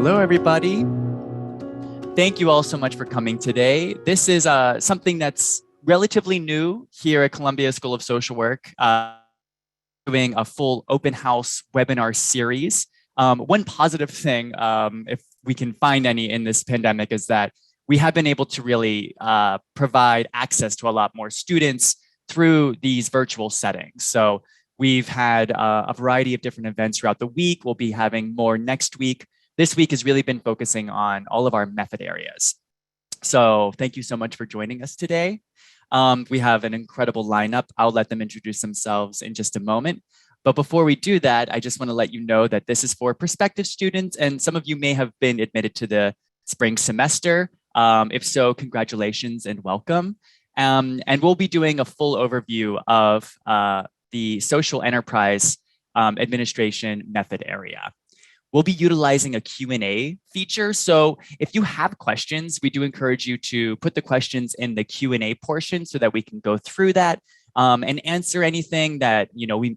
Hello, everybody. Thank you all so much for coming today. This is something that's relatively new here at Columbia School of Social Work, doing a full open house webinar series. One positive thing, if we can find any in this pandemic, is that we have been able to really provide access to a lot more students through these virtual settings. So we've had a variety of different events throughout the week. We'll be having more next week. This week has really been focusing on all of our method areas. So thank you so much for joining us today. We have an incredible lineup. I'll let them introduce themselves in just a moment. But before we do that, I just want to let you know that this is for prospective students, and some of you may have been admitted to the spring semester. If so, congratulations and welcome. And we'll be doing a full overview of the social enterprise administration method area. We'll be utilizing a Q&A feature. So if you have questions, we do encourage you to put the questions in the Q&A portion so that we can go through that and answer anything that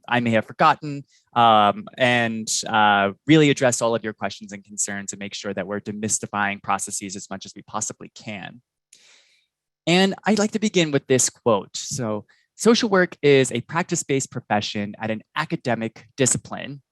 I may have forgotten, and really address all of your questions and concerns and make sure that we're demystifying processes as much as we possibly can. And I'd like to begin with this quote. So, social work is a practice-based profession at an academic discipline,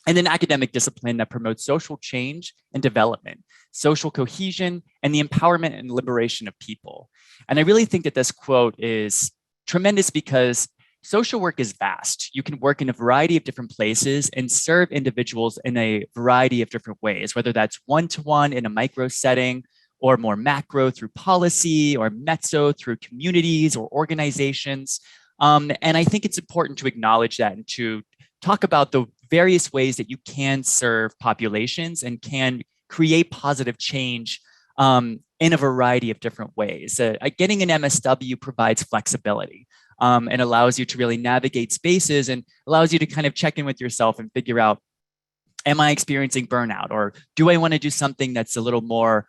and an academic discipline that promotes social change and development, social cohesion, and the empowerment and liberation of people. And I really think that this quote is tremendous because social work is vast. You can work in a variety of different places and serve individuals in a variety of different ways, whether that's one-to-one in a micro setting, or more macro through policy, or mezzo through communities or organizations. And I think it's important to acknowledge that and to talk about the various ways that you can serve populations and can create positive change in a variety of different ways. Getting an MSW provides flexibility and allows you to really navigate spaces and allows you to kind of check in with yourself and figure out, am I experiencing burnout, or do I want to do something that's a little more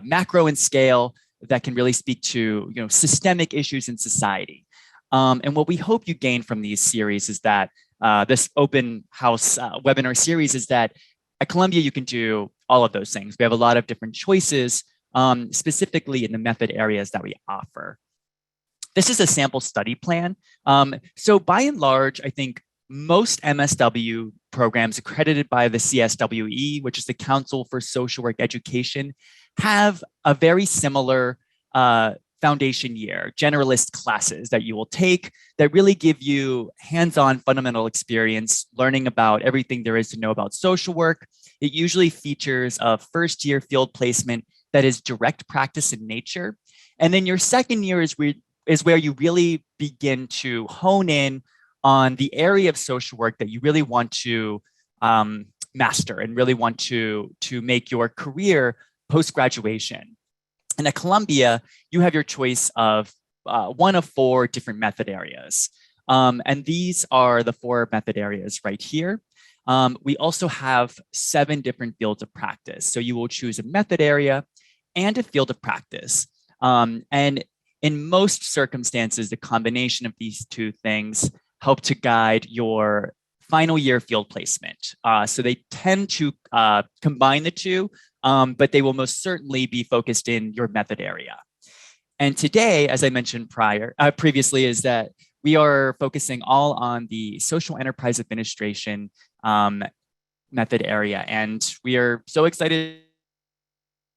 macro in scale that can really speak to systemic issues in society. And what we hope you gain from these series is that this open house webinar series is that at Columbia, you can do all of those things. We have a lot of different choices, specifically in the method areas that we offer. This is a sample study plan. So by and large, I think most MSW programs accredited by the CSSW, which is the Council for Social Work Education, have a very similar foundation year, generalist classes that you will take that really give you hands-on fundamental experience, learning about everything there is to know about social work. It usually features a first-year field placement that is direct practice in nature. And then your second year is where you really begin to hone in on the area of social work that you really want to master and really want to make your career post-graduation. And at Columbia, you have your choice of one of 4 different method areas. And these are the 4 method areas right here. We also have 7 different fields of practice. So you will choose a method area and a field of practice. And in most circumstances, the combination of these 2 things help to guide your final year field placement. So they tend to combine the 2, but they will most certainly be focused in your method area. And today, as I mentioned previously, is that we are focusing all on the social enterprise administration method area. And we are so excited,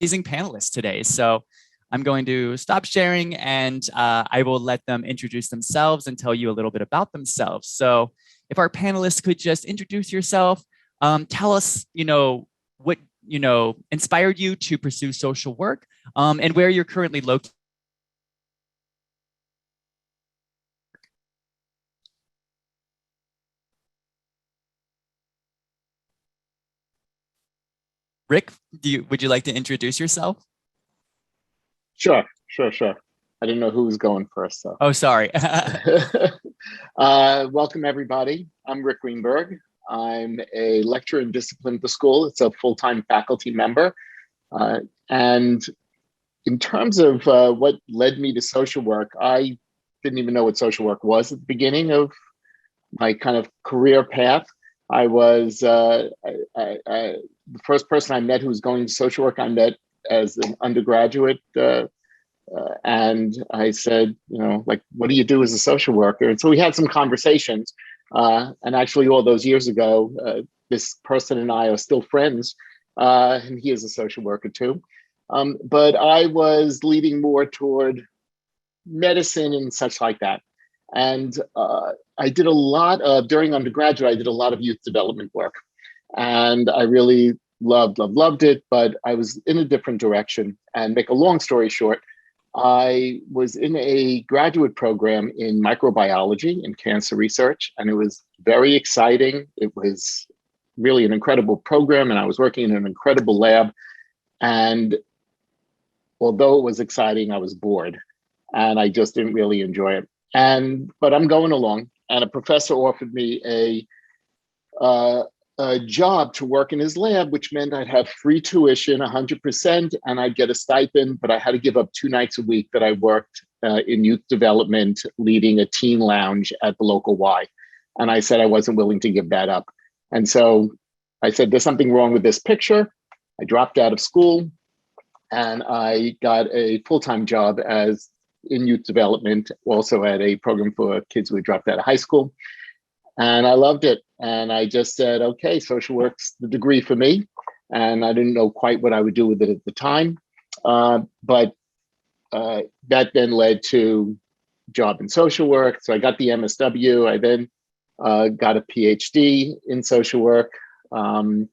amazing panelists today. So I'm going to stop sharing and I will let them introduce themselves and tell you a little bit about themselves. So if our panelists could just introduce yourself, tell us, what inspired you to pursue social work, and where you're currently located. Rick, would you like to introduce yourself? Sure. I didn't know who was going first, so. Oh, sorry. Welcome, everybody. I'm Rick Greenberg. I'm a lecturer in discipline at the school. It's a full-time faculty member. And in terms of what led me to social work, I didn't even know what social work was at the beginning of my kind of career path. I was the first person I met who was going to social work. I met as an undergraduate, and I said, like, what do you do as a social worker? And so we had some conversations. And actually, all those years ago, this person and I are still friends, and he is a social worker too. But I was leading more toward medicine and such like that. And I did a lot of, during undergraduate, I did a lot of youth development work. And I really loved it, but I was in a different direction. And make a long story short, I was in a graduate program in microbiology and cancer research, and it was very exciting. It was really an incredible program, and I was working in an incredible lab. And although it was exciting, I was bored, and I just didn't really enjoy it. But I'm going along, and a professor offered me a job to work in his lab, which meant I'd have free tuition, 100%, and I'd get a stipend, but I had to give up 2 nights a week that I worked in youth development, leading a teen lounge at the local Y. And I said I wasn't willing to give that up. And so I said, there's something wrong with this picture. I dropped out of school, and I got a full-time job as in youth development, also at a program for kids who had dropped out of high school. And I loved it. And I just said, okay, social work's the degree for me. And I didn't know quite what I would do with it at the time. But that then led to job in social work. So I got the MSW. I then got a PhD in social work. And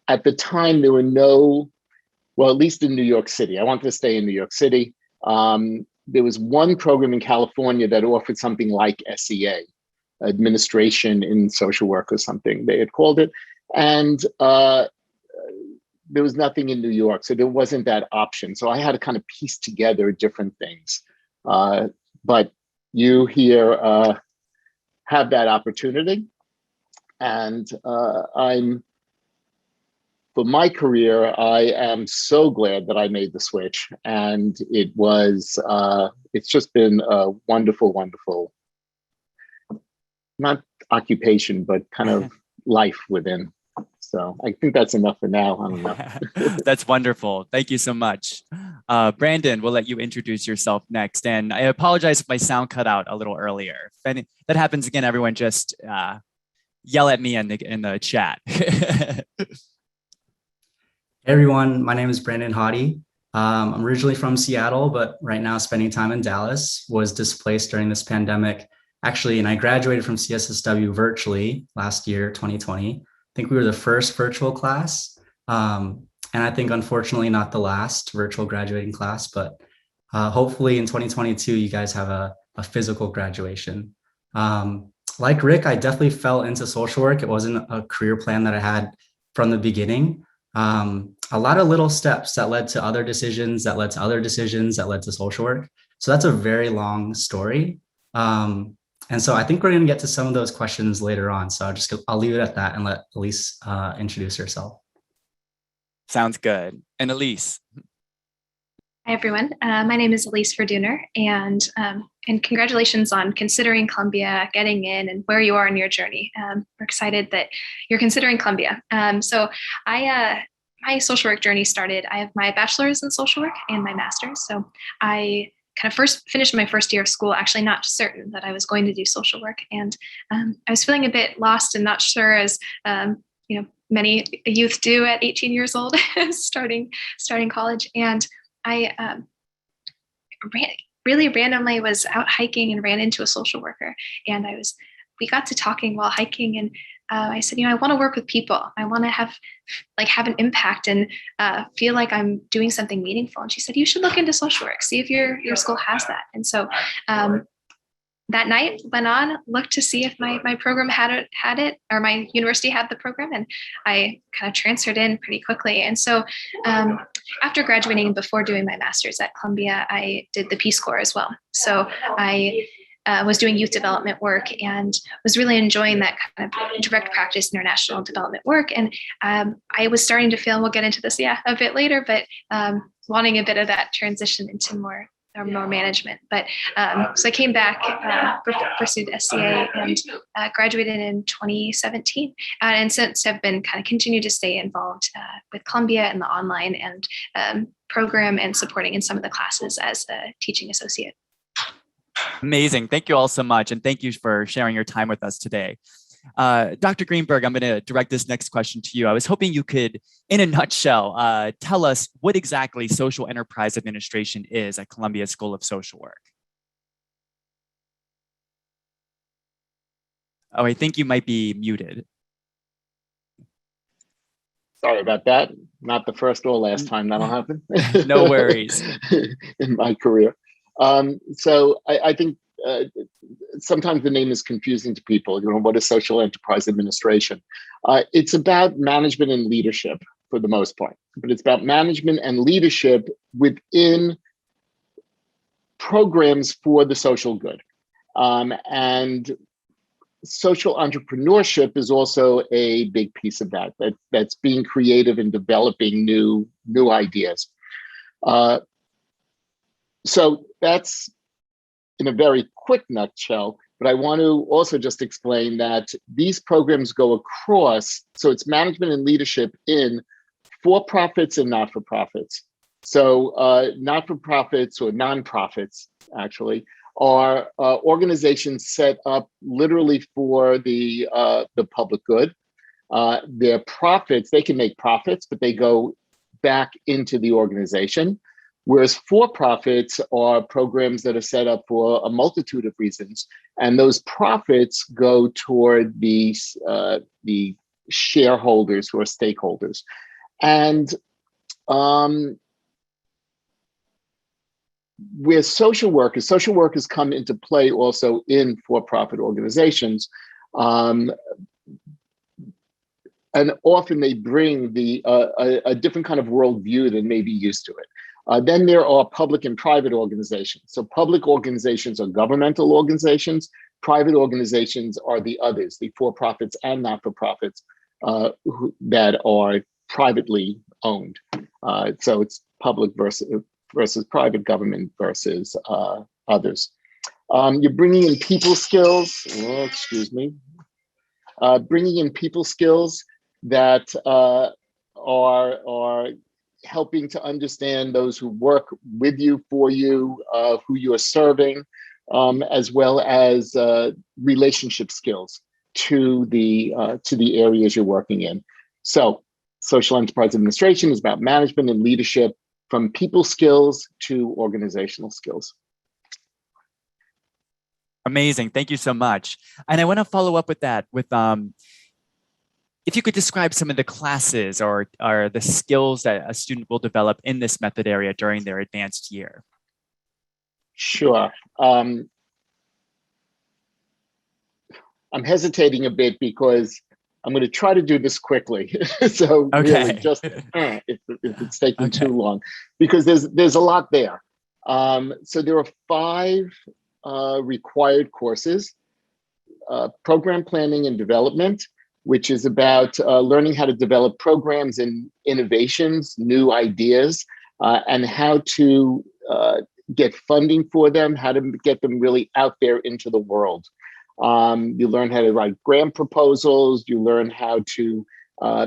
at the time, there were no, well, at least in New York City, I wanted to stay in New York City. There was one program in California that offered something like SEA, administration in social work or something, they had called it. And there was nothing in New York, so there wasn't that option. So I had to kind of piece together different things. But you here have that opportunity. And for my career, I am so glad that I made the switch. And it's just been a wonderful, not occupation, but kind of life within. So I think that's enough for now. I don't know. That's wonderful. Thank you so much. Brandon, we'll let you introduce yourself next. And I apologize if my sound cut out a little earlier. If that happens again, everyone just yell at me in the chat. Hey everyone, my name is Brandon Hottie. I'm originally from Seattle, but right now spending time in Dallas. Was displaced during this pandemic, actually, and I graduated from CSSW virtually last year, 2020. I think we were the first virtual class, and I think unfortunately not the last virtual graduating class, but hopefully in 2022, you guys have a physical graduation. Like Rick, I definitely fell into social work. It wasn't a career plan that I had from the beginning. A lot of little steps that led to other decisions, that led to other decisions, that led to social work. So that's a very long story. And so I think we're going to get to some of those questions later on. So I'll leave it at that and let Elise introduce herself. Sounds good. And Elise. Hi, everyone. My name is Elise Forden, and congratulations on considering Columbia, getting in, and where you are in your journey. We're excited that you're considering Columbia. So my social work journey started, I have my bachelor's in social work and my master's. So I kind of first finished my first year of school, actually not certain that I was going to do social work. And I was feeling a bit lost and not sure, as many youth do at 18 years old, starting college. And I really randomly was out hiking and ran into a social worker, and we got to talking while hiking, and I said, I want to work with people. I want to have an impact and feel like I'm doing something meaningful. And she said, you should look into social work, see if your school has that. And so that night went on, looked to see if my program had it, or my university had the program, and I kind of transferred in pretty quickly. And so after graduating and before doing my master's at Columbia, I did the Peace Corps as well. So I was doing youth development work and was really enjoying that kind of direct practice international development work. And I was starting to feel, and we'll get into this a bit later, but wanting a bit of that transition into more or more management. But so I came back, pursued SCA, and graduated in 2017. And since have been kind of continued to stay involved with Columbia and the online and program and supporting in some of the classes as a teaching associate. Amazing. Thank you all so much. And thank you for sharing your time with us today. Dr. Greenberg, I'm going to direct this next question to you. I was hoping you could, in a nutshell, tell us what exactly social enterprise administration is at Columbia School of Social Work. Oh, I think you might be muted. Sorry about that. Not the first or last time that'll happen. No worries. In my career. So I think sometimes the name is confusing to people. You know, what is social enterprise administration? It's about management and leadership for the most part, but it's about management and leadership within programs for the social good. And social entrepreneurship is also a big piece of that. That's being creative and developing new ideas. So that's in a very quick nutshell, but I want to also just explain that these programs go across, so it's management and leadership in for-profits and not-for-profits. So not-for-profits or nonprofits, actually, are organizations set up literally for the public good. Their profits, they can make profits, but they go back into the organization. Whereas for-profits are programs that are set up for a multitude of reasons, and those profits go toward the shareholders who are stakeholders. And where social workers come into play also in for-profit organizations, and often they bring a different kind of worldview than may be used to it. Then there are public and private organizations. So public organizations are governmental organizations. Private organizations are the others, the for-profits and not-for-profits that are privately owned. So it's public versus private, government versus others. You're bringing in people skills, bringing in people skills that are helping to understand those who work with you, for you, who you are serving, as well as relationship skills to the areas you're working in. So social enterprise administration is about management and leadership, from people skills to organizational skills. Amazing. Thank you so much. And I want to follow up with that with if you could describe some of the classes or the skills that a student will develop in this method area during their advanced year. Sure. I'm hesitating a bit because I'm going to try to do this quickly. So really, just if it's taking too long, because there's a lot there. So there are 5 required courses: program planning and development, which is about learning how to develop programs and innovations, new ideas, and how to get funding for them, how to get them really out there into the world. You learn how to write grant proposals, you learn how to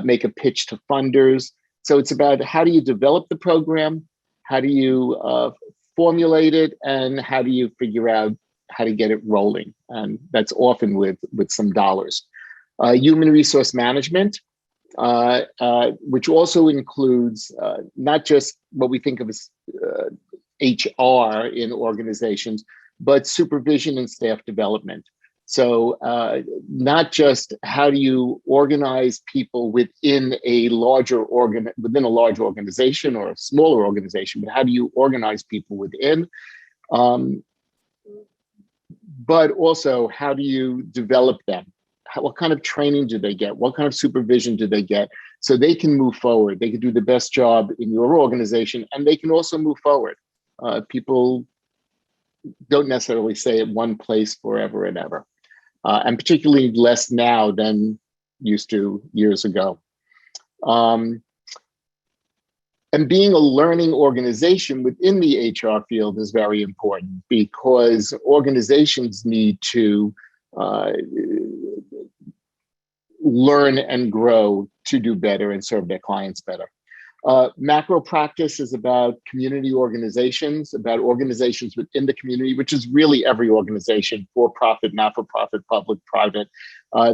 make a pitch to funders. So it's about how do you develop the program, how do you formulate it, and how do you figure out how to get it rolling. And that's often with some dollars. Human resource management, which also includes not just what we think of as HR in organizations, but supervision and staff development. So not just how do you organize people within a larger organization or a smaller organization, but how do you organize people within? But also, how do you develop them? What kind of training do they get? What kind of supervision do they get? So they can move forward. They can do the best job in your organization, and they can also move forward. People don't necessarily stay at one place forever and ever, and particularly less now than used to years ago. And being a learning organization within the HR field is very important, because organizations need to learn and grow to do better and serve their clients better. Macro practice is about community organizations, about organizations within the community, which is really every organization, for-profit, not-for-profit, public, private.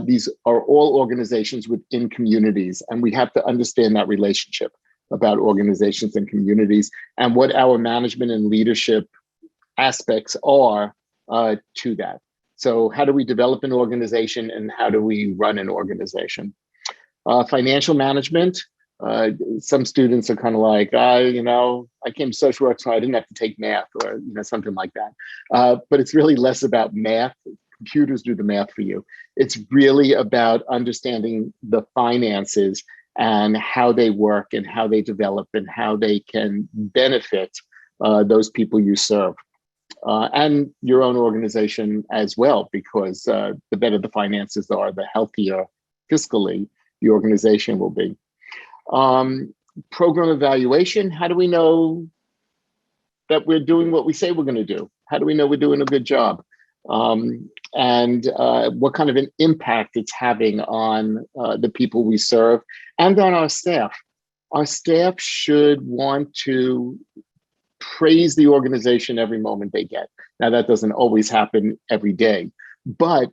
These are all organizations within communities, and we have to understand that relationship about organizations and communities and what our management and leadership aspects are to that. So how do we develop an organization, and how do we run an organization? Financial management. Some students are kind of like, I came to social work, so I didn't have to take math, or something like that. But it's really less about math. Computers do the math for you. It's really about understanding the finances and how they work and how they develop and how they can benefit those people you serve. And your own organization as well, because the better the finances are, the healthier fiscally the organization will be. Program evaluation. How do we know that we're doing what we say we're going to do? How do we know we're doing a good job? And what kind of an impact it's having on the people we serve and on our staff. Our staff should want to praise the organization every moment they get. Now, that doesn't always happen every day, but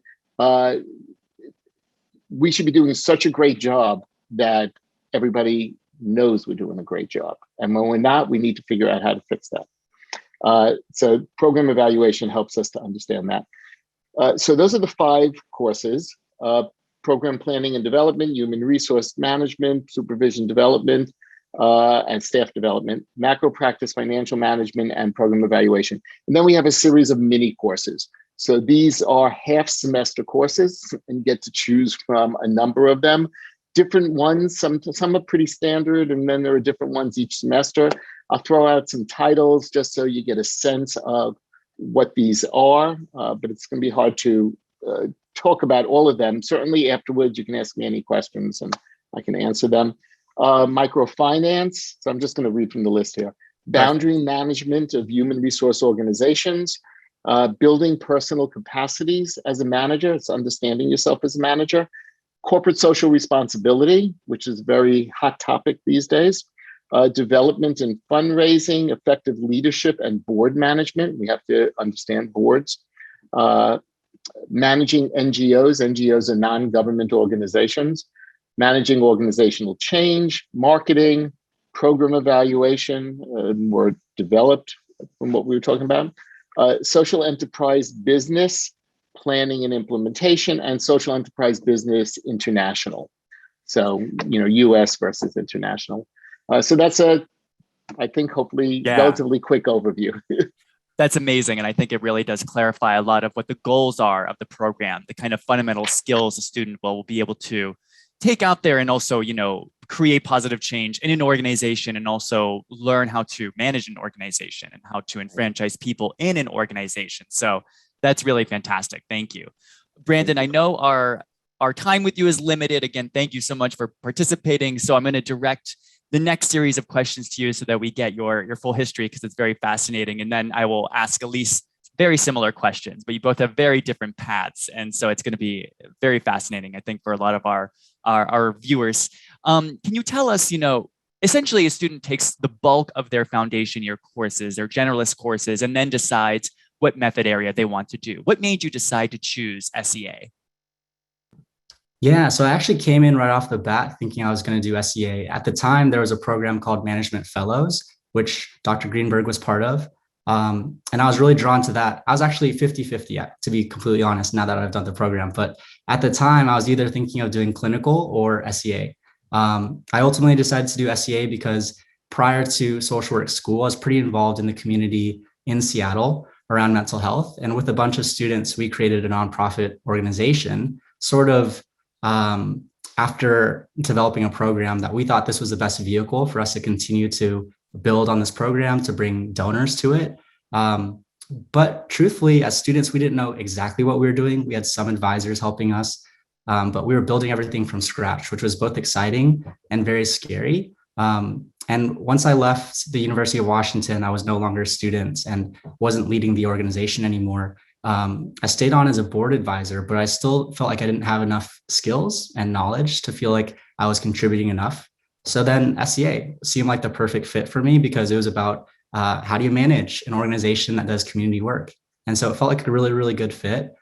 we should be doing such a great job that everybody knows we're doing a great job. And when we're not, we need to figure out how to fix that. So program evaluation helps us to understand that. So those are the 5 courses: program planning and development, human resource management, supervision development, and staff development, macro practice, financial management, and program evaluation. And then we have a series of mini courses. So these are half semester courses, and you get to choose from a number of them. Different ones, some are pretty standard, and then there are different ones each semester. I'll throw out some titles just so you get a sense of what these are, but it's going to be hard to talk about all of them. Certainly afterwards, you can ask me any questions and I can answer them. Microfinance, so I'm just going to read from the list here. Boundary management of human resource organizations, building personal capacities as a manager, it's understanding yourself as a manager. Corporate social responsibility, which is a very hot topic these days. Development and fundraising, effective leadership and board management. We have to understand boards. Managing NGOs. NGOs are non-government organizations. Managing organizational change, marketing, program evaluation, more developed from what we were talking about. Social enterprise business, planning and implementation, and social enterprise business international. So, US versus international. So that's I think, hopefully relatively quick overview. That's amazing. And I think it really does clarify a lot of what the goals are of the program, the kind of fundamental skills a student will be able to take out there and also, create positive change in an organization, and also learn how to manage an organization and how to enfranchise people in an organization. So that's really fantastic. Thank you. Brandon, I know our time with you is limited. Again, thank you so much for participating. So I'm going to direct the next series of questions to you so that we get your full history, because it's very fascinating. And then I will ask Elise very similar questions, but you both have very different paths. And so it's going to be very fascinating, I think, for a lot of our viewers. Can you tell us, essentially a student takes the bulk of their foundation year courses, their generalist courses, and then decides what method area they want to do. What made you decide to choose SEA? Yeah, so I actually came in right off the bat thinking I was going to do SEA. At the time, there was a program called Management Fellows, which Dr. Greenberg was part of. And I was really drawn to that. I was actually 50-50, to be completely honest, now that I've done the program. But at the time, I was either thinking of doing clinical or SEA. I ultimately decided to do SEA because prior to social work school, I was pretty involved in the community in Seattle around mental health. And with a bunch of students, we created a nonprofit organization, sort of after developing a program that we thought this was the best vehicle for us to continue to build on this program, to bring donors to it. But truthfully, as students, we didn't know exactly what we were doing. We had some advisors helping us, but we were building everything from scratch, which was both exciting and very scary. And And once I left the University of Washington, I was no longer a student and wasn't leading the organization anymore. I stayed on as a board advisor, but I still felt like I didn't have enough skills and knowledge to feel like I was contributing enough. So then SEA seemed like the perfect fit for me because it was about how do you manage an organization that does community work? And so it felt like a really, really good fit.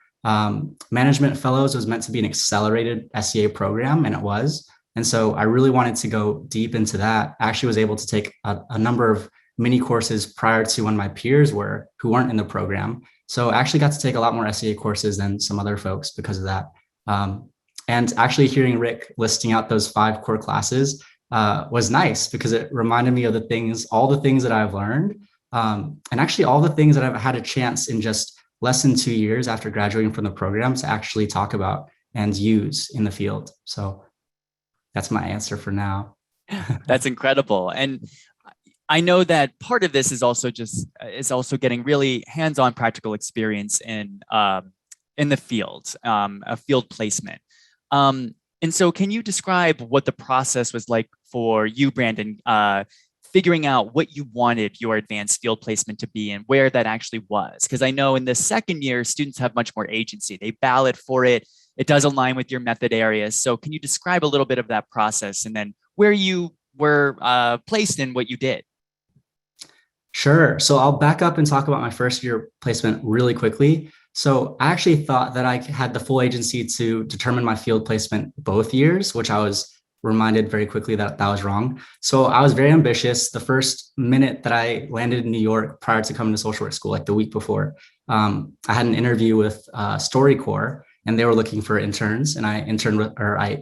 Management Fellows was meant to be an accelerated SEA program, and it was. And so I really wanted to go deep into that. I actually was able to take a number of mini courses prior to when my peers were, who weren't in the program. So I actually got to take a lot more SEA courses than some other folks because of that. And actually hearing Rick listing out those 5 core classes was nice because it reminded me of all the things that I've learned. And actually all the things that I've had a chance in just less than 2 years after graduating from the program to actually talk about and use in the field. So that's my answer for now. That's incredible. And I know that part of this is also getting really hands-on practical experience in the field, a field placement. And so can you describe what the process was like for you, Brandon, figuring out what you wanted your advanced field placement to be and where that actually was? Because I know in the second year, students have much more agency. They ballot for it. It does align with your method areas. So can you describe a little bit of that process and then where you were placed in what you did? Sure. So I'll back up and talk about my first year placement really quickly. So I actually thought that I had the full agency to determine my field placement both years, which I was reminded very quickly that was wrong. So I was very ambitious. The first minute that I landed in New York prior to coming to social work school, like the week before, I had an interview with StoryCorps, and they were looking for interns, and I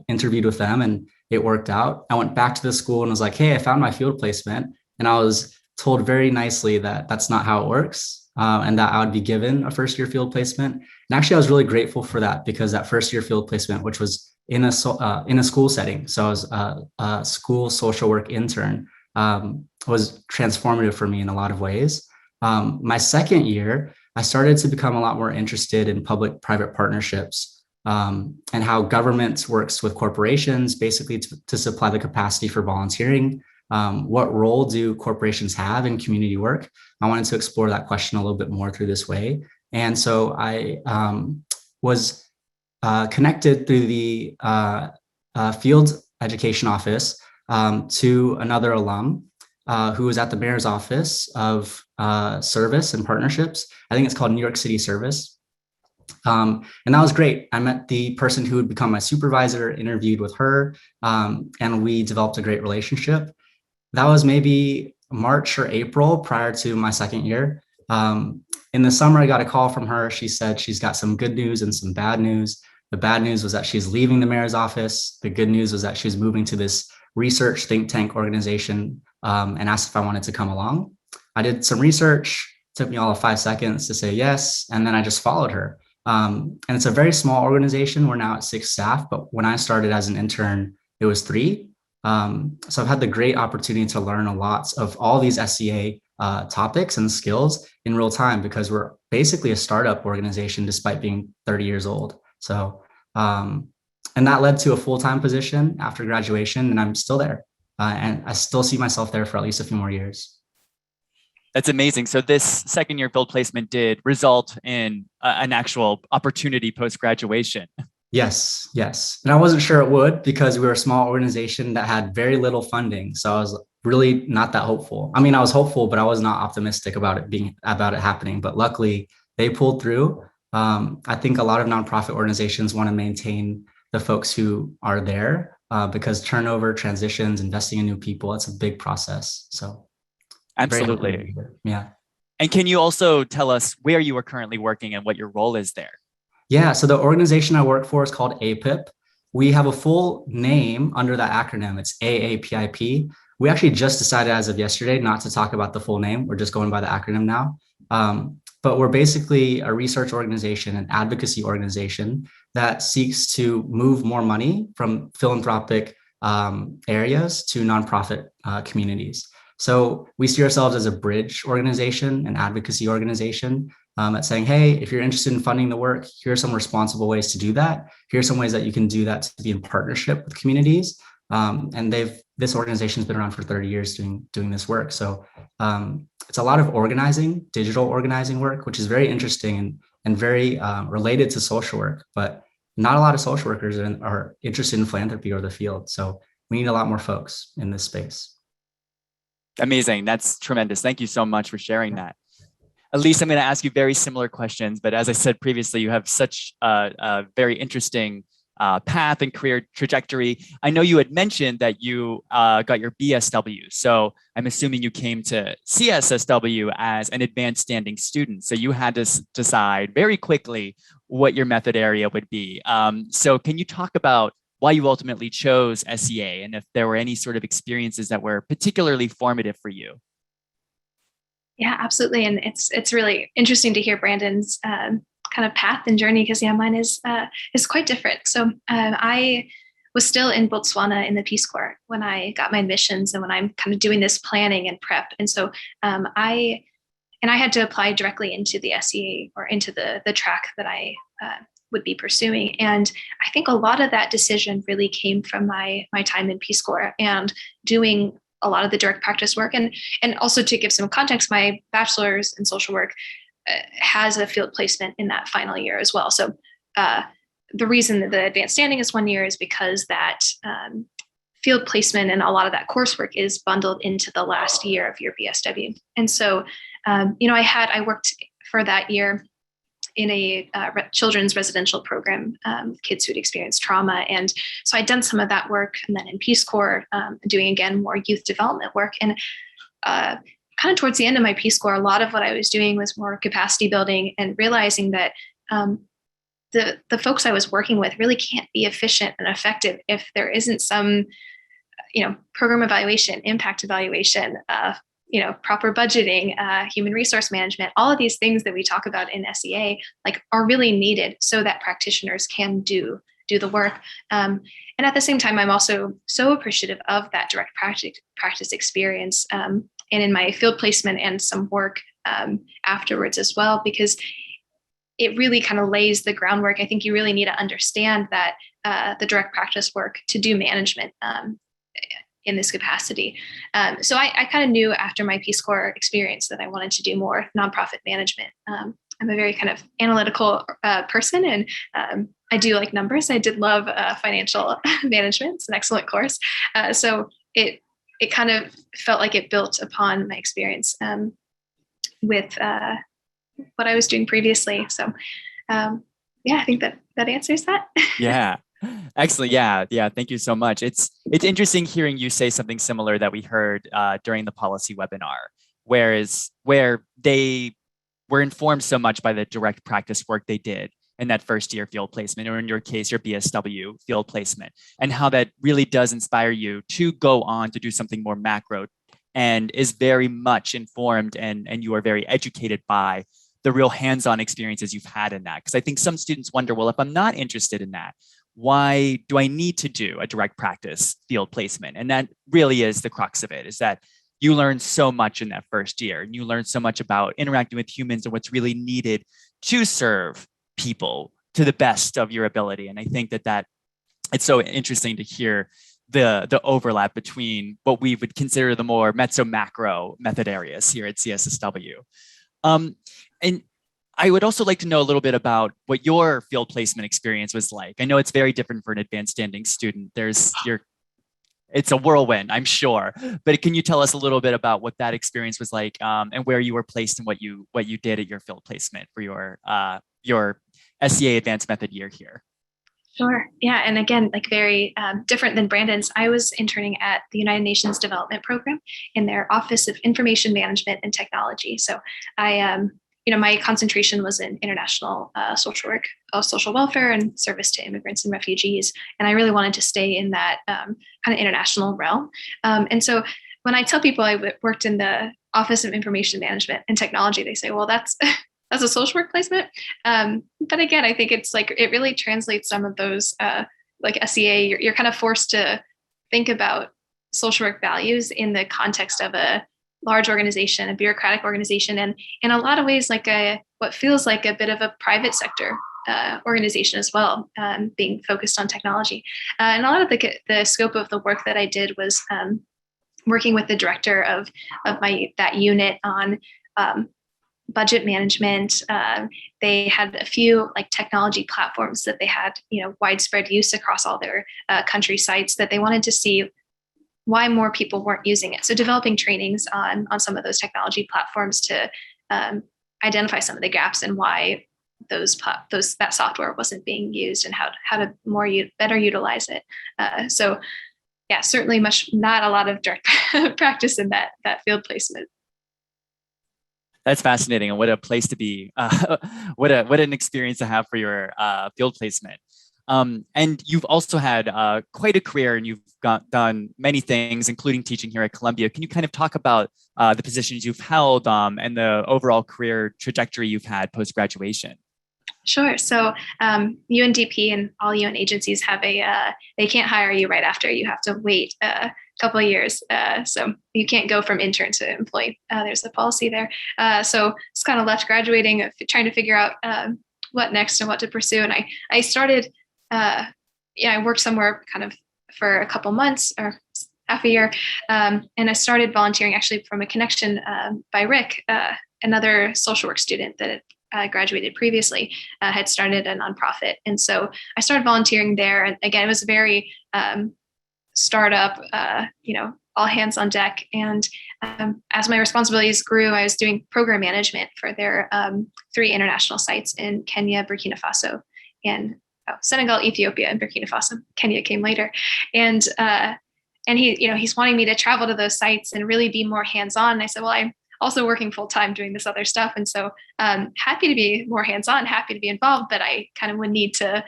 interviewed with them, and it worked out. I went back to the school and was like, "Hey, I found my field placement," and I was told very nicely that that's not how it works, and that I would be given a first year field placement. And actually, I was really grateful for that because that first year field placement, which was in a school setting, so I was a school social work intern, was transformative for me in a lot of ways. My second year, I started to become a lot more interested in public-private partnerships and how government works with corporations, basically to supply the capacity for volunteering. What role do corporations have in community work? I wanted to explore that question a little bit more through this way. And so I was connected through the field education office to another alum who was at the mayor's office of service and partnerships. I think it's called New York City Service. And that was great. I met the person who would become my supervisor, interviewed with her, and we developed a great relationship. That was maybe March or April prior to my second year. In the summer, I got a call from her. She said she's got some good news and some bad news. The bad news was that she's leaving the mayor's office. The good news was that she's moving to this research think tank organization and asked if I wanted to come along. I did some research, took me all of 5 seconds to say yes, and then I just followed her. And it's a very small organization. We're now at 6 staff, but when I started as an intern, it was 3. So I've had the great opportunity to learn a lot of all these SEA topics and skills in real time because we're basically a startup organization despite being 30 years old. So, and that led to a full-time position after graduation, and I'm still there. And I still see myself there for at least a few more years. That's amazing. So this second year field placement did result in an actual opportunity post-graduation. Yes. And I wasn't sure it would because we were a small organization that had very little funding. So I was really not that hopeful. I mean, I was hopeful, but I was not optimistic about it happening. But luckily, they pulled through. I think a lot of nonprofit organizations want to maintain the folks who are there because turnover, transitions, investing in new people, it's a big process. So absolutely. Yeah. And can you also tell us where you are currently working and what your role is there? Yeah, so the organization I work for is called APIP. We have a full name under that acronym. It's AAPIP. We actually just decided as of yesterday not to talk about the full name. We're just going by the acronym now. But we're basically a research organization, an advocacy organization that seeks to move more money from philanthropic areas to nonprofit communities. So we see ourselves as a bridge organization, an advocacy organization that's saying, hey, if you're interested in funding the work, here are some responsible ways to do that. Here are some ways that you can do that to be in partnership with communities. And this organization's been around for 30 years doing this work. So it's a lot of organizing, digital organizing work, which is very interesting and very related to social work, but not a lot of social workers are interested in philanthropy or the field. So we need a lot more folks in this space. Amazing. That's tremendous. Thank you so much for sharing that. Elise, I'm going to ask you very similar questions, but as I said previously, you have such a very interesting path and career trajectory. I know you had mentioned that you got your BSW, so I'm assuming you came to CSSW as an advanced standing student. So you had to decide very quickly what your method area would be. So can you talk about why you ultimately chose SEA and if there were any sort of experiences that were particularly formative for you? Yeah, absolutely. And it's really interesting to hear Brandon's kind of path and journey, because mine is quite different. So I was still in Botswana in the Peace Corps when I got my admissions and when I'm kind of doing this planning and prep. And so I had to apply directly into the SEA or into the track that I would be pursuing. And I think a lot of that decision really came from my time in Peace Corps and doing a lot of the direct practice work. And also, to give some context, my bachelor's in social work has a field placement in that final year as well. So the reason that the advanced standing is 1 year is because that field placement and a lot of that coursework is bundled into the last year of your BSW. And so, I worked for that year in a children's residential program, kids who'd experienced trauma. And so I'd done some of that work, and then in Peace Corps, doing again more youth development work. And kind of towards the end of my Peace Corps, a lot of what I was doing was more capacity building and realizing that the folks I was working with really can't be efficient and effective if there isn't some, program evaluation, impact evaluation, proper budgeting, human resource management. All of these things that we talk about in SEA are really needed so that practitioners can do the work. And at the same time, I'm also so appreciative of that direct practice experience, and in my field placement and some work afterwards as well, because it really kind of lays the groundwork. I think you really need to understand that the direct practice work to do management in this capacity. So I kind of knew after my Peace Corps experience that I wanted to do more nonprofit management. I'm a very kind of analytical person, and I do like numbers. I did love financial management. It's an excellent course. So it kind of felt like it built upon my experience with what I was doing previously. So I think that answers that. Yeah. Excellent. Yeah. Thank you so much. It's interesting hearing you say something similar that we heard during the policy webinar, where they were informed so much by the direct practice work they did in that first year field placement, or in your case, your BSW field placement, and how that really does inspire you to go on to do something more macro, and is very much informed and you are very educated by the real hands-on experiences you've had in that. Because I think some students wonder, well, if I'm not interested in that, why do I need to do a direct practice field placement? And that really is the crux of it, is that you learn so much in that first year, and you learn so much about interacting with humans and what's really needed to serve people to the best of your ability. And I think that it's so interesting to hear the overlap between what we would consider the more mezzo-macro method areas here at CSSW. And I would also like to know a little bit about what your field placement experience was like. I know it's very different for an advanced standing student. It's a whirlwind, I'm sure. But can you tell us a little bit about what that experience was like, and where you were placed and what you did at your field placement for your SEA advanced method year here? Sure. Yeah. And again, very different than Brandon's. I was interning at the United Nations Development Program in their Office of Information Management and Technology. So my concentration was in international social work, social welfare, and service to immigrants and refugees. And I really wanted to stay in that kind of international realm. And so when I tell people I worked in the Office of Information Management and Technology, they say, well, that's a social work placement. But again, I think it's it really translates some of those SEA. You're kind of forced to think about social work values in the context of a large organization, a bureaucratic organization, and in a lot of ways, what feels like a bit of a private sector organization as well, being focused on technology. And a lot of the scope of the work that I did was working with the director of that unit on budget management. They had a few like technology platforms that they had, widespread use across all their country sites that they wanted to see why more people weren't using it. So developing trainings on some of those technology platforms to identify some of the gaps and why that software wasn't being used and how to better utilize it. So yeah, certainly not a lot of direct practice in that field placement. That's fascinating, and what a place to be! What an experience to have for your field placement. And you've also had quite a career, and you've done many things, including teaching here at Columbia. Can you kind of talk about the positions you've held and the overall career trajectory you've had post graduation? Sure. So UNDP and all UN agencies have they can't hire you right after. You have to wait a couple of years. So you can't go from intern to employee. There's a policy there. So it's kind of left graduating, trying to figure out what next and what to pursue. And I started, I worked somewhere kind of for a couple months or half a year. And I started volunteering actually from a connection by Rick, another social work student that graduated previously, had started a nonprofit. And so I started volunteering there. And again, it was very startup, all hands on deck. And as my responsibilities grew, I was doing program management for their 3 international sites in Kenya, Burkina Faso, and Senegal, Ethiopia, and Burkina Faso. Kenya came later. And he's wanting me to travel to those sites and really be more hands-on. And I said, well, I'm also working full-time doing this other stuff. And so happy to be more hands-on, happy to be involved, but I kind of would need to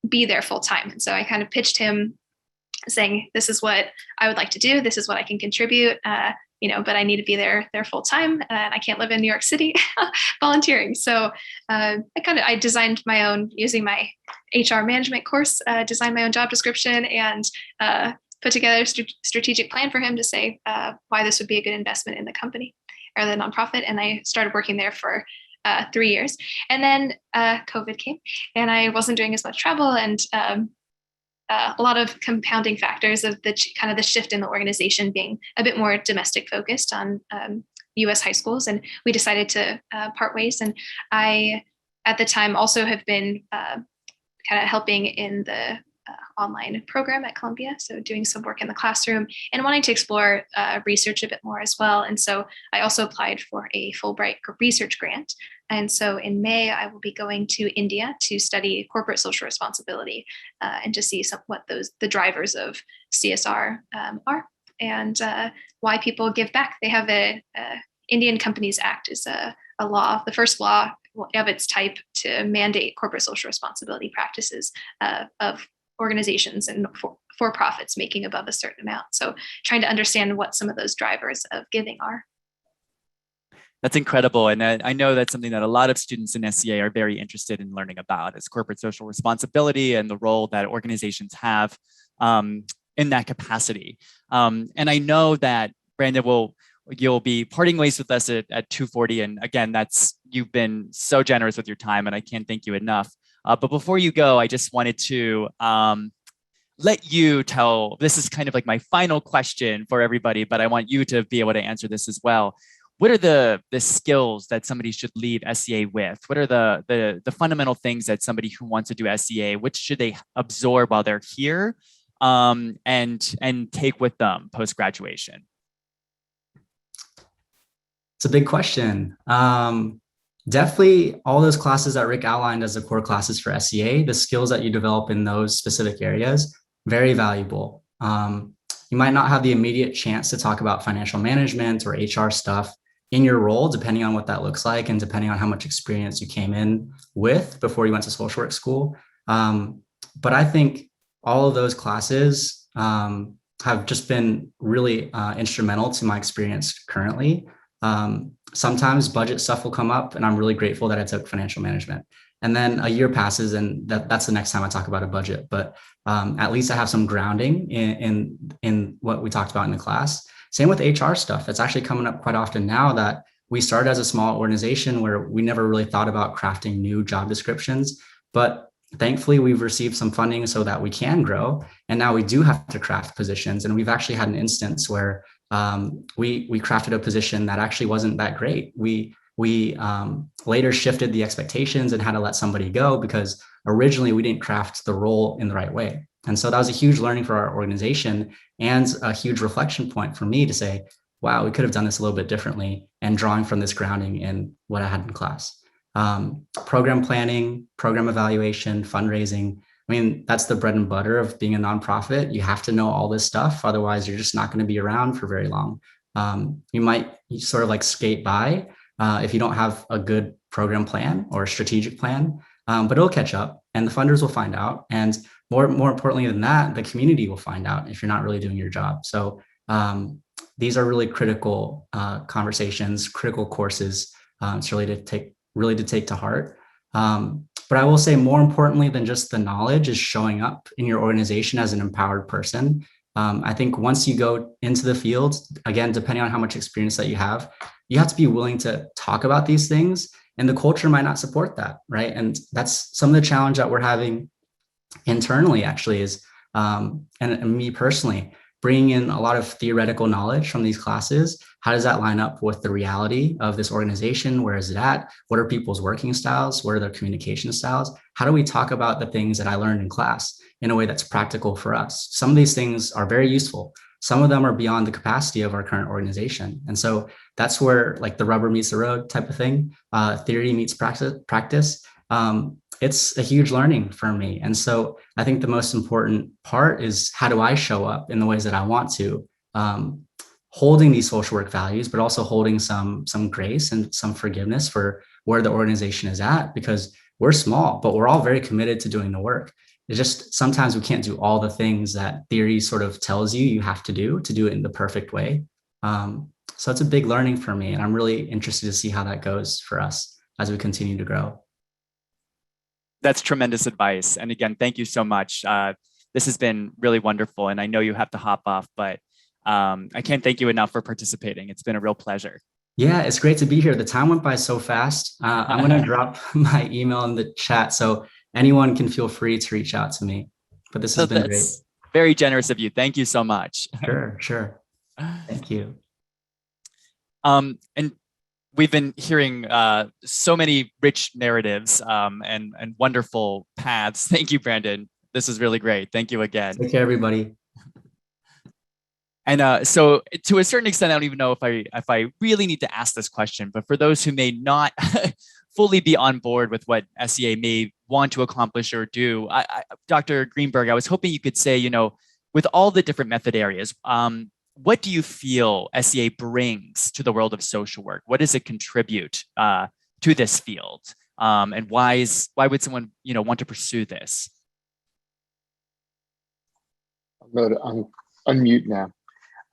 be there full-time. And so I kind of pitched him saying, this is what I would like to do. This is what I can contribute, but I need to be there full-time, and I can't live in New York City volunteering. So I designed my own, using my HR management course, designed my own job description and put together a strategic plan for him to say why this would be a good investment in the company or the nonprofit. And I started working there for 3 years. And then COVID came and I wasn't doing as much travel, and a lot of compounding factors of the shift in the organization being a bit more domestic focused on US high schools. And we decided to part ways. And I, at the time, also have been kind of helping in the online program at Columbia. So doing some work in the classroom and wanting to explore research a bit more as well. And so I also applied for a Fulbright research grant. And so in May, I will be going to India to study corporate social responsibility and to see what the drivers of CSR are and why people give back. They have Indian Companies Act is a law, the first law of its type to mandate corporate social responsibility practices of organizations and for-profits making above a certain amount. So trying to understand what some of those drivers of giving are. That's incredible. And I know that's something that a lot of students in SCA are very interested in learning about, is corporate social responsibility and the role that organizations have in that capacity. And I know that Brandon you'll be parting ways with us at 2:40. And again, you've been so generous with your time and I can't thank you enough. But before you go, I just wanted to let you this is kind of like my final question for everybody, but I want you to be able to answer this as well. What are the skills that somebody should leave SCA with? What are the fundamental things that somebody who wants to do SCA, which should they absorb while they're here and take with them post-graduation? It's a big question. Definitely all those classes that Rick outlined as the core classes for SCA, the skills that you develop in those specific areas, very valuable. You might not have the immediate chance to talk about financial management or HR stuff in your role, depending on what that looks like and depending on how much experience you came in with before you went to social work school. But I think all of those classes have just been really instrumental to my experience currently. Sometimes budget stuff will come up and I'm really grateful that I took financial management. And then a year passes and that's the next time I talk about a budget. But at least I have some grounding in what we talked about in the class. Same with HR stuff. That's actually coming up quite often now that we started as a small organization where we never really thought about crafting new job descriptions. But thankfully, we've received some funding so that we can grow. And now we do have to craft positions. And we've actually had an instance where we crafted a position that actually wasn't that great. We later shifted the expectations and had to let somebody go because originally we didn't craft the role in the right way. And so that was a huge learning for our organization and a huge reflection point for me to say, wow, we could have done this a little bit differently, and drawing from this grounding in what I had in class. Program planning, program evaluation, fundraising. I mean, that's the bread and butter of being a nonprofit. You have to know all this stuff. Otherwise, you're just not going to be around for very long. You might sort of like skate by if you don't have a good program plan or a strategic plan, but it'll catch up and the funders will find out. And more importantly than that, the community will find out if you're not really doing your job. So these are really critical conversations, critical courses. It's really to take to heart. But I will say more importantly than just the knowledge is showing up in your organization as an empowered person. I think once you go into the field, again, depending on how much experience that you have to be willing to talk about these things, and the culture might not support that, right? And that's some of the challenge that we're having internally actually is, and me personally, bringing in a lot of theoretical knowledge from these classes. How does that line up with the reality of this organization? Where is it at? What are people's working styles? What are their communication styles? How do we talk about the things that I learned in class in a way that's practical for us? Some of these things are very useful. Some of them are beyond the capacity of our current organization. And so that's where like the rubber meets the road type of thing, theory meets practice. It's a huge learning for me. And so I think the most important part is how do I show up in the ways that I want to, holding these social work values, but also holding some grace and some forgiveness for where the organization is at, because we're small, but we're all very committed to doing the work. It's just sometimes we can't do all the things that theory sort of tells you have to do it in the perfect way. So it's a big learning for me, and I'm really interested to see how that goes for us as we continue to grow. That's tremendous advice. And again, thank you so much. This has been really wonderful. And I know you have to hop off, but I can't thank you enough for participating. It's been a real pleasure. Yeah, it's great to be here. The time went by so fast. I'm going to drop my email in the chat so anyone can feel free to reach out to me. But this has been great. Very generous of you. Thank you so much. Sure. Thank you. And we've been hearing so many rich narratives and wonderful paths. Thank you, Brandon. This is really great. Thank you again. Take care, everybody. And so to a certain extent, I don't even know if I really need to ask this question, but for those who may not fully be on board with what SEA may want to accomplish or do, Dr. Greenberg, I was hoping you could say, with all the different method areas, what do you feel SEA brings to the world of social work? What does it contribute to this field? And why would someone want to pursue this? I'm going to unmute now.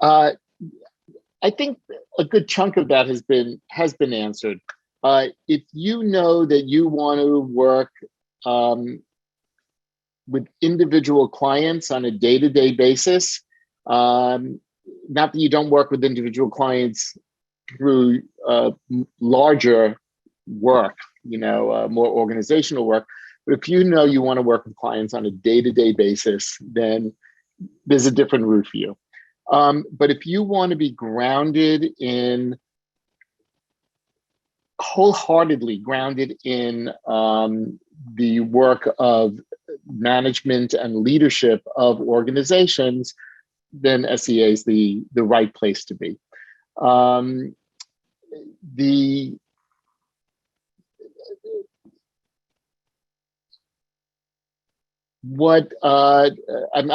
I think a good chunk of that has been answered. If you know that you want to work with individual clients on a day-to-day basis, not that you don't work with individual clients through larger work, more organizational work, but if you know you want to work with clients on a day-to-day basis, then there's a different route for you. But if you want to be wholeheartedly grounded in the work of management and leadership of organizations, then SEA is the right place to be. I'm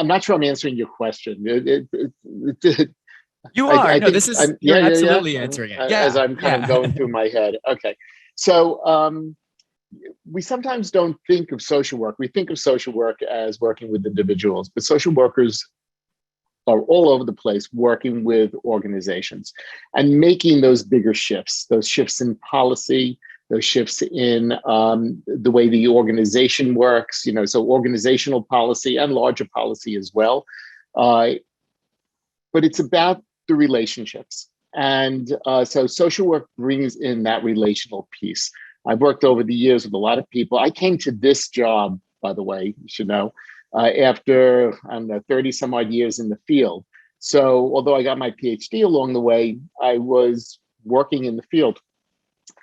not sure I'm answering your question. You are. You're absolutely answering it. As I'm kind of going through my head. Okay. So we sometimes don't think of social work. We think of social work as working with individuals, but social workers are all over the place working with organizations and making those bigger shifts, those shifts in policy, those shifts in the way the organization works, so organizational policy and larger policy as well. But it's about the relationships. And so social work brings in that relational piece. I've worked over the years with a lot of people. I came to this job, by the way, you should know, after, I don't know, 30 some odd years in the field. So although I got my PhD along the way, I was working in the field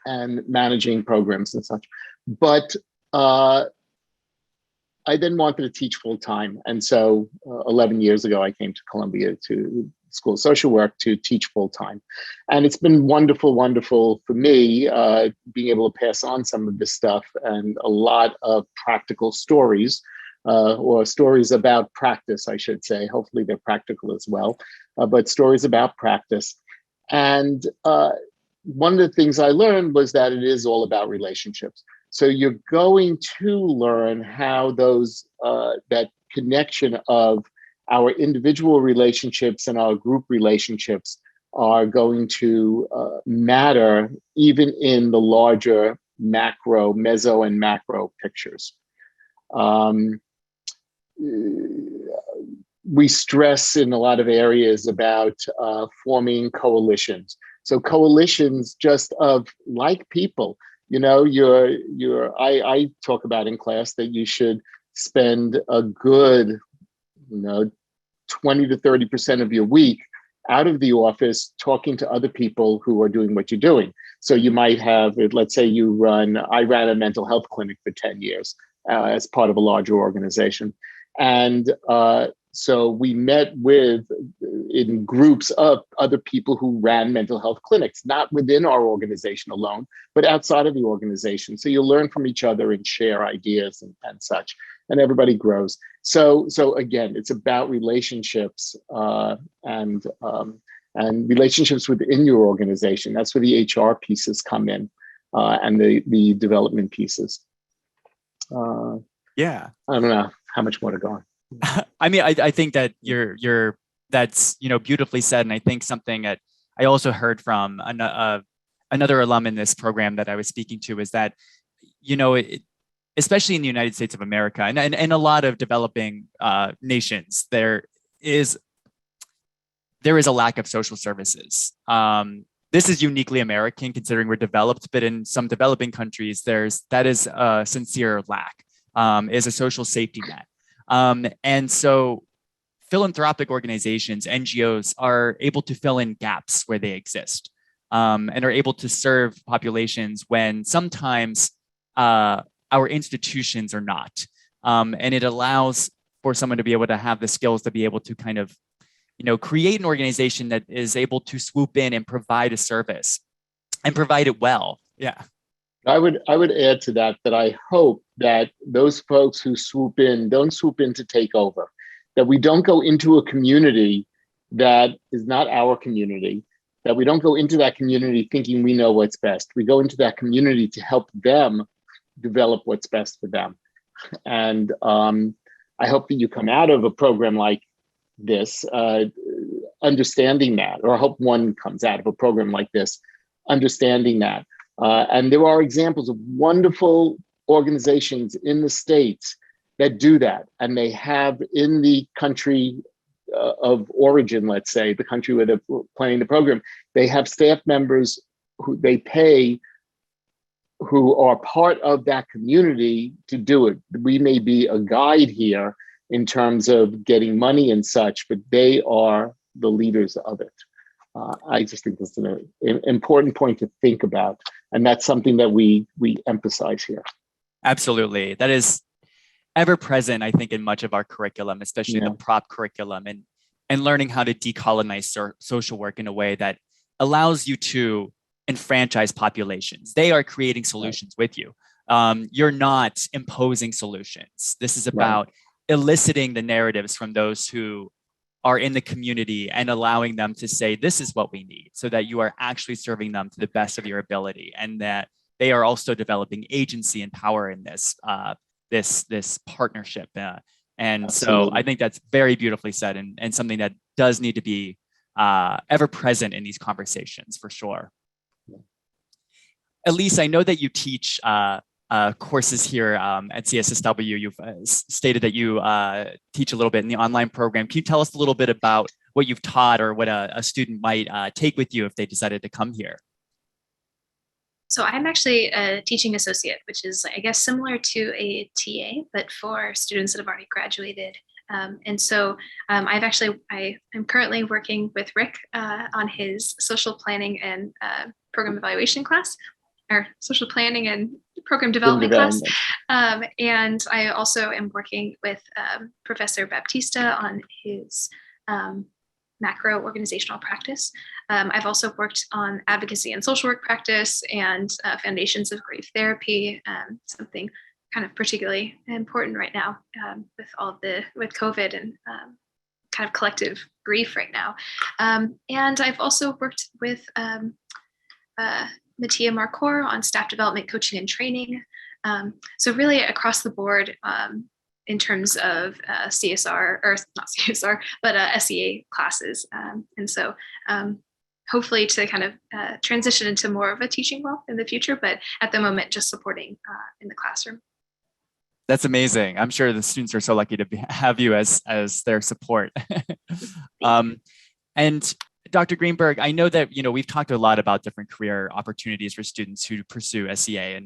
and managing programs and such. But I then wanted to teach full time. And so 11 years ago, I came to Columbia to School of Social Work to teach full time. And it's been wonderful, wonderful for me being able to pass on some of this stuff and a lot of practical stories or stories about practice, I should say. Hopefully they're practical as well, but stories about practice. And one of the things I learned was that it is all about relationships. So you're going to learn how those that connection of our individual relationships and our group relationships are going to matter even in the larger macro, meso and macro pictures. We stress in a lot of areas about forming coalitions. So coalitions just of like people. You know, I talk about in class that you should spend a good, 20 to 30% of your week out of the office talking to other people who are doing what you're doing. So you might have, let's say I ran a mental health clinic for 10 years as part of a larger organization. And so we met in groups of other people who ran mental health clinics, not within our organization alone, but outside of the organization. So you'll learn from each other and share ideas and such, and everybody grows. So again, it's about relationships and relationships within your organization. That's where the HR pieces come in and the development pieces. Yeah. I don't know how much more to go on. I mean, I think that that's beautifully said, and I think something that I also heard from another alum in this program that I was speaking to is that especially in the United States of America and a lot of developing nations, there is a lack of social services. This is uniquely American considering we're developed, but in some developing countries, that is a sincere lack, is a social safety net. And so philanthropic organizations, NGOs, are able to fill in gaps where they exist and are able to serve populations when sometimes our institutions are not. And it allows for someone to be able to have the skills to be able to kind of, create an organization that is able to swoop in and provide a service and provide it well. Yeah. I would add to that I hope that those folks who swoop in don't swoop in to take over, that we don't go into a community that is not our community, that we don't go into that community thinking we know what's best. We go into that community to help them develop what's best for them. And I hope that you come out of a program like this understanding that, or I hope one comes out of a program like this understanding that. And there are examples of wonderful organizations in the States that do that. And they have in the country of origin, let's say, the country where they're planning the program, they have staff members who they pay who are part of that community to do it. We may be a guide here in terms of getting money and such, but they are the leaders of it. I just think that's an important point to think about. And that's something that we emphasize here. Absolutely. That is ever present, I think, in much of our curriculum, especially the prop curriculum, and learning how to decolonize social work in a way that allows you to enfranchise populations. They are creating solutions with you. You're not imposing solutions. This is about eliciting the narratives from those who are in the community and allowing them to say, this is what we need, so that you are actually serving them to the best of your ability, and that they are also developing agency and power in this this partnership. And so I think that's very beautifully said, and something that does need to be ever present in these conversations for sure. Elise, I know that you teach courses here at CSSW. You've stated that you teach a little bit in the online program. Can you tell us a little bit about what you've taught or what a student might take with you if they decided to come here? So I'm actually a teaching associate, which is, I guess, similar to a TA, but for students that have already graduated. And so I am currently working with Rick on his social planning and program evaluation class, or social planning and program development class. And I also am working with Professor Baptista on his macro organizational practice. I've also worked on advocacy and social work practice and foundations of grief therapy, something kind of particularly important right now with COVID and kind of collective grief right now. And I've also worked with Mattia Marcor on staff development, coaching, and training. So really across the board, in terms of CSR, or not CSR, but SEA classes. And so hopefully to kind of transition into more of a teaching role in the future, but at the moment, just supporting in the classroom. That's amazing. I'm sure the students are so lucky to have you as their support. And Dr. Greenberg, I know that, we've talked a lot about different career opportunities for students who pursue SEA,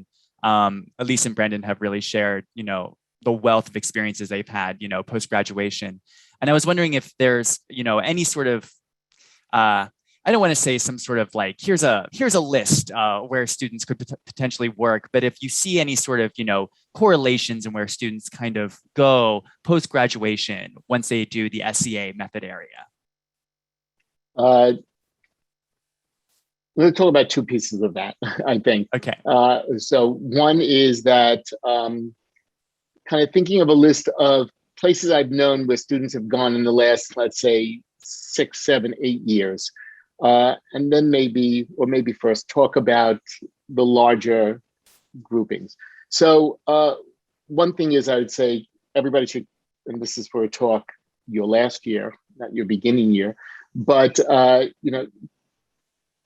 and Elise and Brandon have really shared, the wealth of experiences they've had, post-graduation. And I was wondering if there's, any sort of, I don't want to say some sort of like, here's a list where students could potentially work, but if you see any sort of, correlations in where students kind of go post-graduation once they do the SEA method area. Let's talk about two pieces of that, I think. Okay. So one is that kind of thinking of a list of places I've known where students have gone in the last, let's say, 6, 7, 8 years. And then maybe first talk about the larger groupings. So one thing is, I would say everybody should, and this is for a talk your last year, not your beginning year, but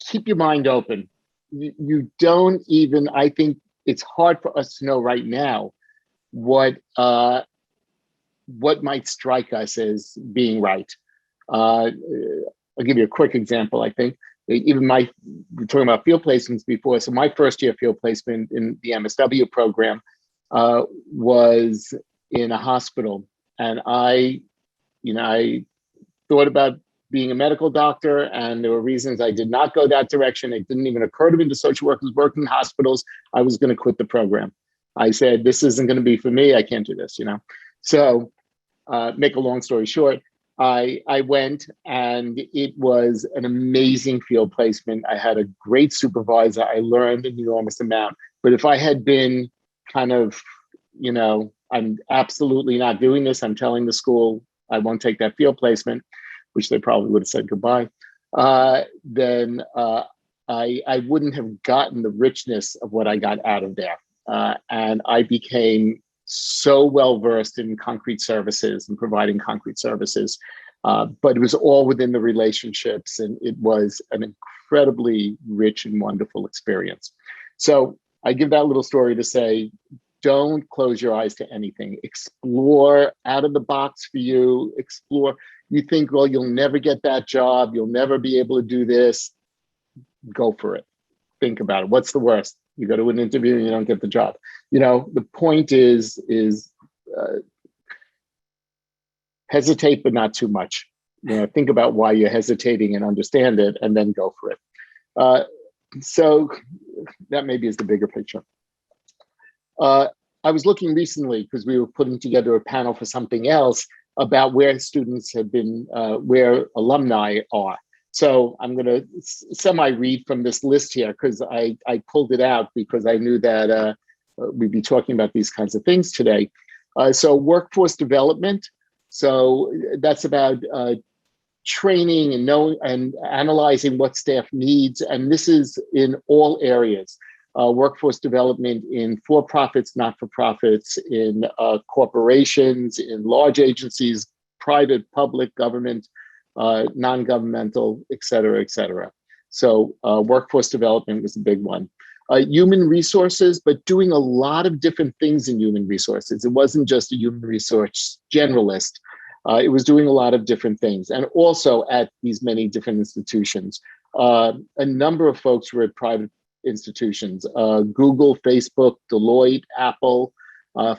keep your mind open. You don't even, I think it's hard for us to know right now what might strike us as being right. I'll give you a quick example. I think even we're talking about field placements before. So my first year field placement in the MSW program was in a hospital, and I thought about being a medical doctor, and there were reasons I did not go that direction. It didn't even occur to me the social workers working in hospitals. I was going to quit the program. I said, this isn't going to be for me. I can't do this, So make a long story short, I went, and it was an amazing field placement. I had a great supervisor. I learned an enormous amount. But if I had been kind of, I'm absolutely not doing this, I'm telling the school I won't take that field placement, which they probably would have said goodbye, then I wouldn't have gotten the richness of what I got out of there. And I became so well versed in concrete services and providing concrete services, but it was all within the relationships, and it was an incredibly rich and wonderful experience. So I give that little story to say, don't close your eyes to anything. Explore out of the box for you. Explore. You think, well, you'll never get that job. You'll never be able to do this. Go for it. Think about it. What's the worst? You go to an interview and you don't get the job. The point is hesitate, but not too much. Think about why you're hesitating and understand it, and then go for it. So that maybe is the bigger picture. I was looking recently, because we were putting together a panel for something else, about where students have been, where alumni are. So I'm going to semi-read from this list here, because I pulled it out because I knew that we'd be talking about these kinds of things today. So workforce development. So that's about training and knowing and analyzing what staff needs. And this is in all areas. Workforce development in for-profits, not-for-profits, in corporations, in large agencies, private, public, government, non-governmental, et cetera, et cetera. So workforce development was a big one. Human resources, but doing a lot of different things in human resources. It wasn't just a human resource generalist. It was doing a lot of different things, and also at these many different institutions. A number of folks were at private institutions, Google, Facebook, Deloitte, Apple,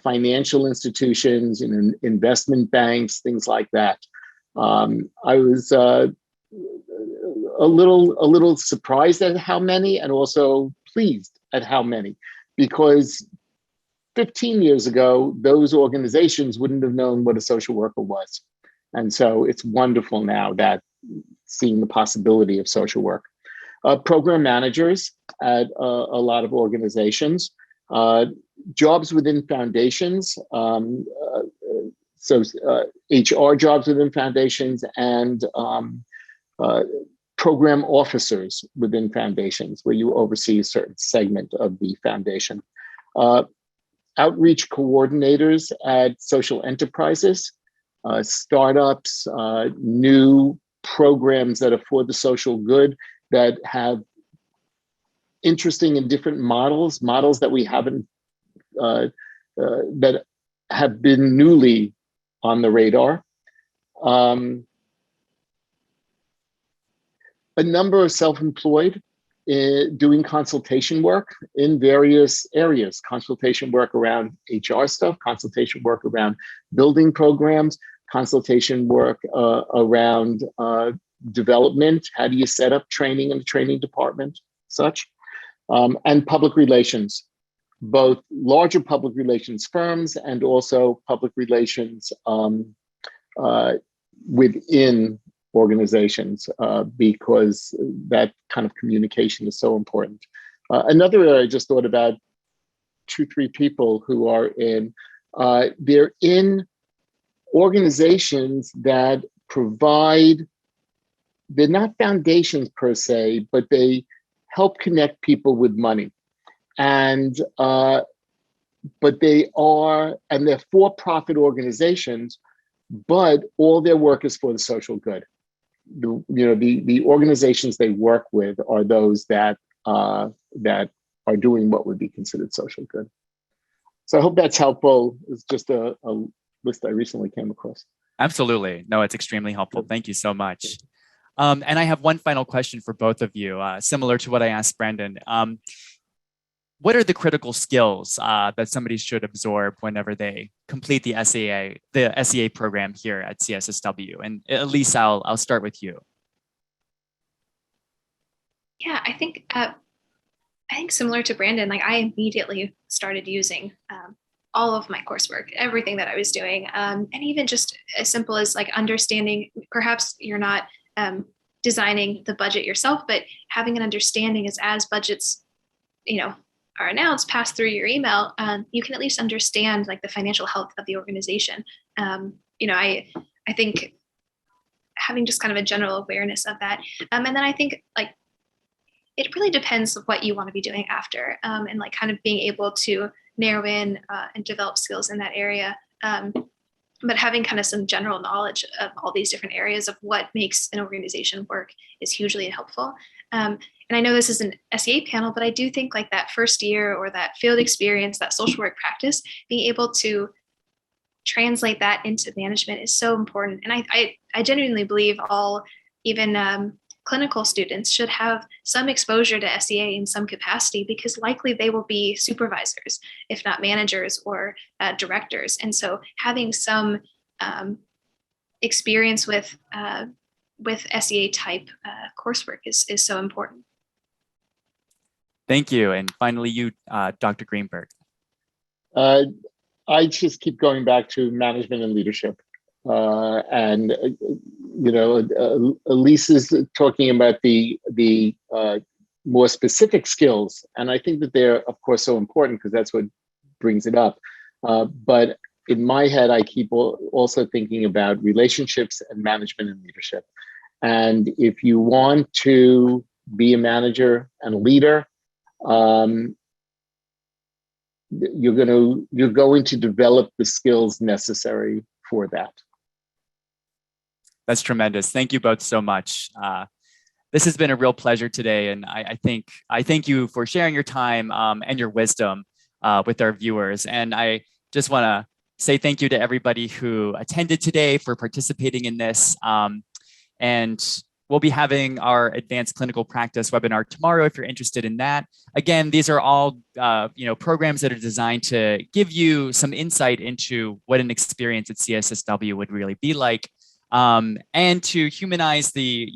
financial institutions, investment banks, things like that. I was a little surprised at how many, and also pleased at how many, because 15 years ago, those organizations wouldn't have known what a social worker was. And so it's wonderful now that seeing the possibility of social work. Program managers at a lot of organizations, jobs within foundations, HR jobs within foundations, and program officers within foundations, where you oversee a certain segment of the foundation. Outreach coordinators at social enterprises, startups, new programs that are for the social good, that have interesting and different models that we haven't, that have been newly on the radar. A number of self-employed doing consultation work in various areas, consultation work around HR stuff, consultation work around building programs, consultation work around development. How do you set up training in the training department, such, and public relations, both larger public relations firms and also public relations within organizations, because that kind of communication is so important. Another area I just thought about, 2-3 people who are in, they're in organizations that provide, they're not foundations per se, but they help connect people with money. And, but they are, and they're for-profit organizations, but all their work is for the social good. The organizations they work with are those that that are doing what would be considered social good. So I hope that's helpful. It's just a list I recently came across. Absolutely. No, it's extremely helpful. Thank you so much. And I have one final question for both of you, similar to what I asked Brandon. What are the critical skills that somebody should absorb whenever they complete the SEA program here at CSSW? And Elise, I'll start with you. Yeah, I think similar to Brandon, like I immediately started using all of my coursework, everything that I was doing, and even just as simple as like understanding. Perhaps you're not designing the budget yourself, but having an understanding is as budgets, are announced, pass through your email, you can at least understand like the financial health of the organization. I think having just kind of a general awareness of that. And then I think like it really depends what you want to be doing after, and like kind of being able to narrow in and develop skills in that area. But having kind of some general knowledge of all these different areas of what makes an organization work is hugely helpful. And I know this is an SEA panel, but I do think like that first year or that field experience, that social work practice, being able to translate that into management is so important. And I genuinely believe all, even clinical students should have some exposure to SEA in some capacity, because likely they will be supervisors, if not managers or directors. And so having some experience with SEA type coursework is so important. Thank you. And finally, you, Dr. Greenberg. I just keep going back to management and leadership. Elise is talking about the more specific skills. And I think that they're, of course, so important because that's what brings it up. But in my head, I keep also thinking about relationships and management and leadership. And if you want to be a manager and a leader, you're going to develop the skills necessary for that. That's tremendous. Thank you both so much. This has been a real pleasure today. And I thank you for sharing your time and your wisdom with our viewers. And I just want to say thank you to everybody who attended today, for participating in this. And we'll be having our advanced clinical practice webinar tomorrow if you're interested in that. Again, these are all programs that are designed to give you some insight into what an experience at CSSW would really be like, and to humanize the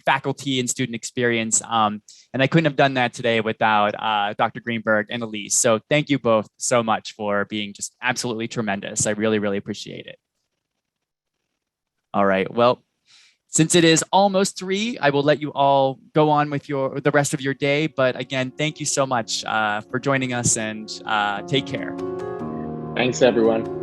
faculty and student experience. And I couldn't have done that today without Dr. Greenberg and Elise. So thank you both so much for being just absolutely tremendous. I really, really appreciate it. All right, well, since it is almost 3, I will let you all go on with the rest of your day. But again, thank you so much for joining us, and take care. Thanks, everyone.